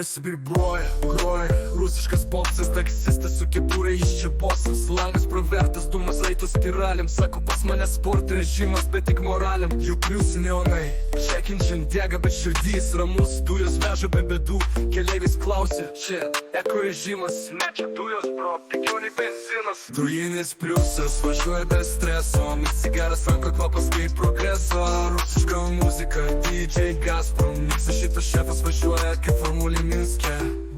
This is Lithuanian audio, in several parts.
собі groja Rusiškas popsas, taksistas su kepurė iš čia bosas Langas pravertas, dūmas raito spiralėm Sako pas mane sporto režimas, bet tik moraliam Jų pliusi neonai, čekinčiam dega, bet širdys ramus Dujos veža be bėdų, keleivis klausė Čia eko režimas, ne čia dujos bro, pigiau nei benzinas Dujinis pliusas, važiuoja be streso Mix cigaras, ranko kvapas kaip progreso Rusiška muzika, DJ Gazprom Miksas šitas šefas važiuoja kaip formulė Minske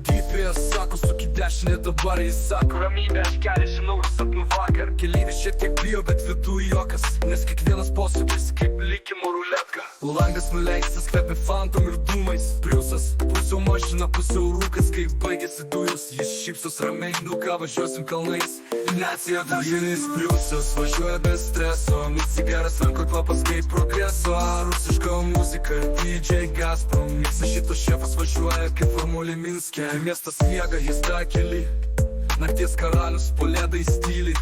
GPS sako, suki dešinė dabar jis sako Ramybė, aš kelią žinau ir sapnu vakar Keleivis šiek tiek bijo, bet vidų juokas Nes kiekvienas posūkis kaip likimo ruletka Langas nuleistas, kvepia fantom ir dūmais Pliusas, pusiau mašina, pusiau rūkas Kai baigėsi dujos, jis šypsos ramiai Nu ką važiuosim kalnais Nacija dujinis pliusas, važiuoja be streso Mix cigaras, ranko kvapas kaip progreso Rusiška muzika, DJ Gazprom Miksas šitas šefas važiuoja kaip formulė Minske Miestas miega, jis dakeli Nakties karalius, po ledai styliai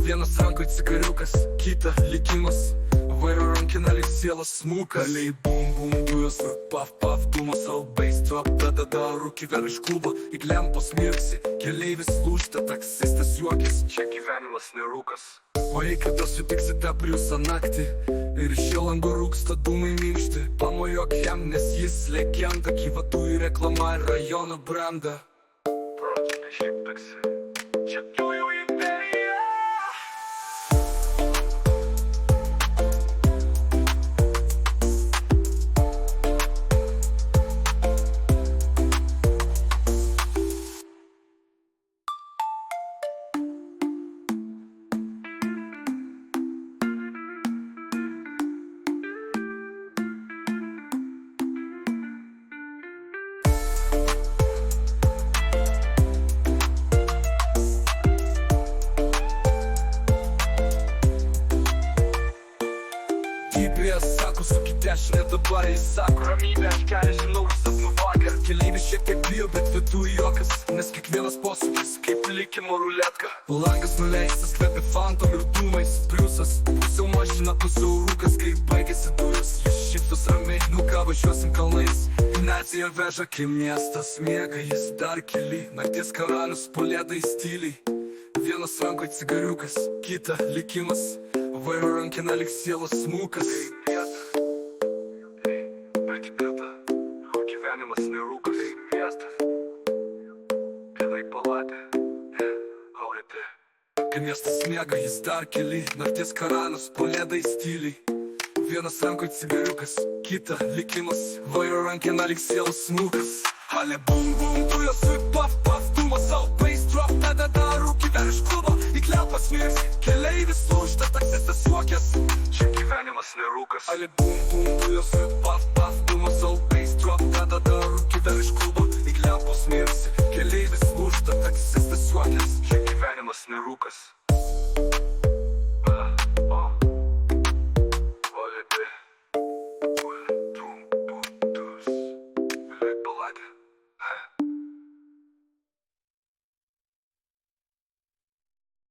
Vienas rankoj cigariukas, kita likimas Vairo rankina lyg sielos smuka Lei bum bum dujos ir paf paf dūmas Al bass drop, tada rūki vėl iš klubo Į lempos mirksi, keleivis lūžta Taksistas juokis, čia gyvenimas nerūkas O jei kada sutiksite pliusą naktį Ir iš jo lango rūksta dūmai minkšti Pamojok jam, nes jis legenda Gyvatų į reklamą ir rajono brandą Pročiai šiaip taksi, čia dujų imperija GPS sako, suki dešinė dabar jis sako Ramybė, aš kelią žinau ir sapnu vakar Keleivis šiek tiek bijo, bet vidų juokas Nes kiekvienas posūkis kaip likimo ruletka Langas nuleistas, kvepia fantom ir dūmais Pliusas, pusiau mašina, pusiau rūkas Kai baigėsi dujos, jis šypsos ramiai Nu ką važiuosim kalnais Nacija veža, kai miestas miega Jis dar keli, nakties karalius, po ledai styliai Vienas rankoj cigariukas, kita likimas Vairo rankina lyg sielos smukas Bet bėda, o gyvenimas nerūkas Miestas, vienai palatė, aurėte Kai miestas miega, jis dar keli Nakties karalius, po ledai styliai Vienas rankoj cigariukas, kita likimas Vairo rankina lyg sielos smukas Ale bum bum, dujos ir paf paf dūmas Al bass drop, tada rūki vėl iš klubo Į klempas mirksi, keleivis lūžta Taksistas juokės, čia gyvenimas nerūkas Ale bum bum